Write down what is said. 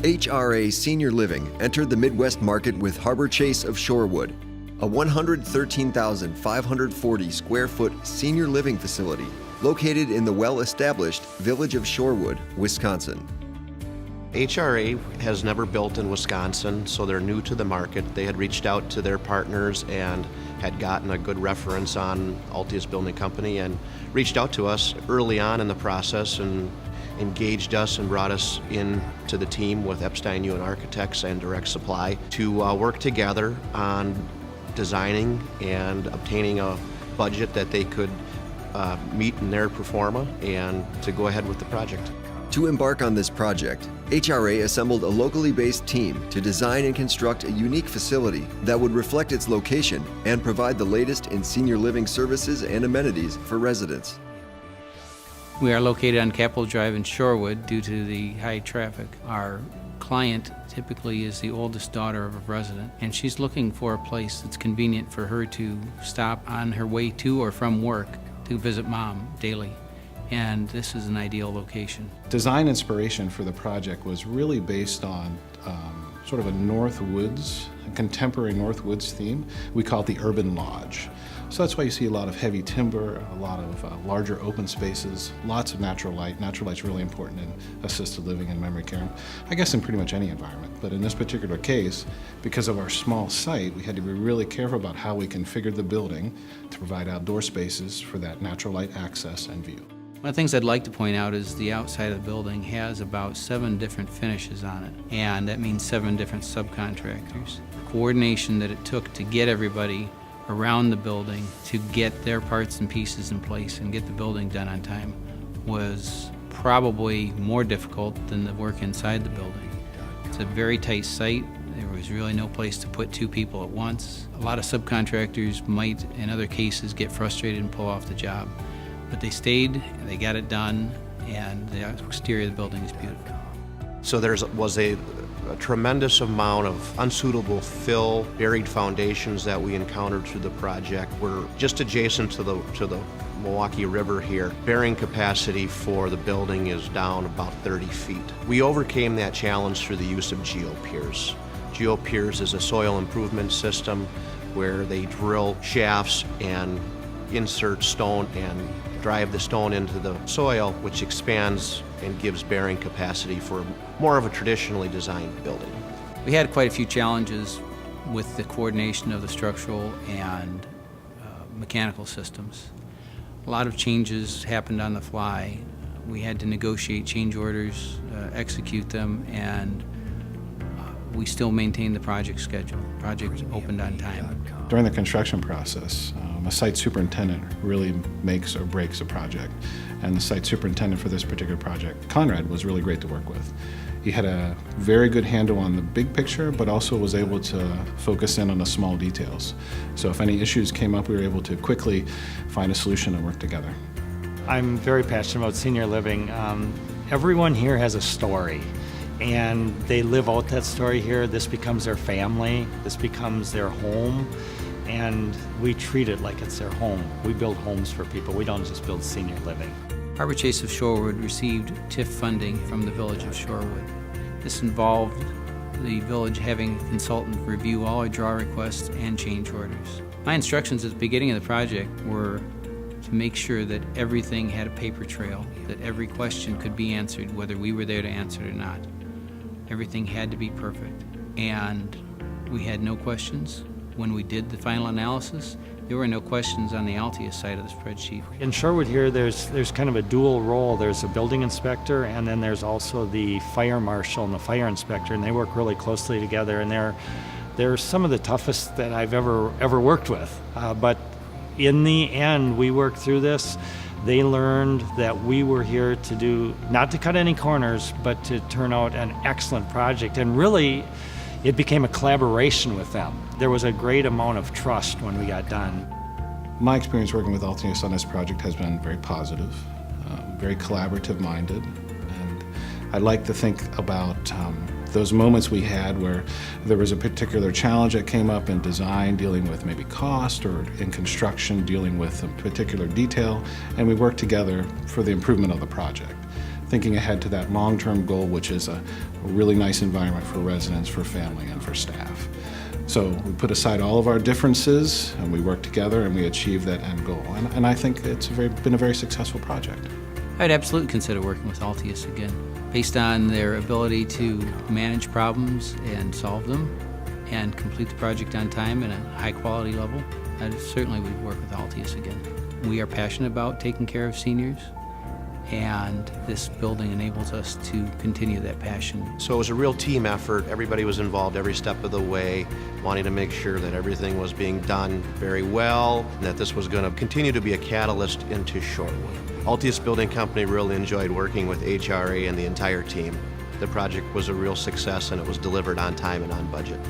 HRA Senior Living entered the Midwest market with Harbor Chase of Shorewood, a 113,540 square foot senior living facility located in the well-established village of Shorewood, Wisconsin. HRA has never built in Wisconsin, so they're new to the market. They had reached out to their partners and had gotten a good reference on Altius Building Company and reached out to us early on in the process and engaged us and brought us into the team with Epstein Ewan Architects and Direct Supply to work together on designing and obtaining a budget that they could meet in their pro forma and to go ahead with the project. To embark on this project, HRA assembled a locally based team to design and construct a unique facility that would reflect its location and provide the latest in senior living services and amenities for residents. We are located on Capitol Drive in Shorewood due to the high traffic. Our client typically is the oldest daughter of a resident, and she's looking for a place that's convenient for her to stop on her way to or from work to visit mom daily. And this is an ideal location. Design inspiration for the project was really based on sort of a Northwoods, a contemporary Northwoods theme. We call it the Urban Lodge. So that's why you see a lot of heavy timber, a lot of larger open spaces, lots of natural light. Natural light's really important in assisted living and memory care, I guess in pretty much any environment. But in this particular case, because of our small site, we had to be really careful about how we configured the building to provide outdoor spaces for that natural light access and view. One of the things I'd like to point out is the outside of the building has about 7 different finishes on it, and that means 7 different subcontractors. The coordination that it took to get everybody around the building to get their parts and pieces in place and get the building done on time was probably more difficult than the work inside the building. It's a very tight site. There was really no place to put 2 people at once. A lot of subcontractors might, in other cases, get frustrated and pull off the job. But they stayed, and they got it done, and the exterior of the building is beautiful. So there was a tremendous amount of unsuitable fill, buried foundations that we encountered through the project. We're just adjacent to the Milwaukee River here. Bearing capacity for the building is down about 30 feet. We overcame that challenge through the use of geopiers. Geopiers is a soil improvement system where they drill shafts and insert stone and drive the stone into the soil, which expands and gives bearing capacity for more of a traditionally designed building. We had quite a few challenges with the coordination of the structural and mechanical systems. A lot of changes happened on the fly. We had to negotiate change orders, execute them, and we still maintained the project schedule. The project opened on time. During the construction process, a site superintendent really makes or breaks a project. And the site superintendent for this particular project, Conrad, was really great to work with. He had a very good handle on the big picture, but also was able to focus in on the small details. So if any issues came up, we were able to quickly find a solution and work together. I'm very passionate about senior living. Everyone here has a story, and they live out that story here. This becomes their family, this becomes their home, and we treat it like it's their home. We build homes for people, we don't just build senior living. Harbor Chase of Shorewood received TIF funding from the village of Shorewood. This involved the village having a consultant review all our draw requests and change orders. My instructions at the beginning of the project were to make sure that everything had a paper trail, that every question could be answered whether we were there to answer it or not. Everything had to be perfect, and we had no questions. When we did the final analysis, there were no questions on the Altius side of the spreadsheet. In Shorewood here, there's kind of a dual role. There's a building inspector, and then there's also the fire marshal and the fire inspector, and they work really closely together, and they're some of the toughest that I've ever worked with. But in the end, we worked through this. They learned that we were here to do, not to cut any corners, but to turn out an excellent project. And really, it became a collaboration with them. There was a great amount of trust when we got done. My experience working with Altius on this project has been very positive, very collaborative minded, and I like to think about those moments we had where there was a particular challenge that came up in design, dealing with maybe cost, or in construction, dealing with a particular detail, and we worked together for the improvement of the project. thinking ahead to that long-term goal, which is a really nice environment for residents, for family, and for staff. So we put aside all of our differences and we work together and we achieve that end goal. And I think it's been a very successful project. I'd absolutely consider working with Altius again, based on their ability to manage problems and solve them and complete the project on time at a high quality level. I certainly would work with Altius again. We are passionate about taking care of seniors, and this building enables us to continue that passion. So it was a real team effort. Everybody was involved every step of the way, wanting to make sure that everything was being done very well, and that this was going to continue to be a catalyst into Shorewood. Altius Building Company really enjoyed working with HRA and the entire team. The project was a real success, and it was delivered on time and on budget.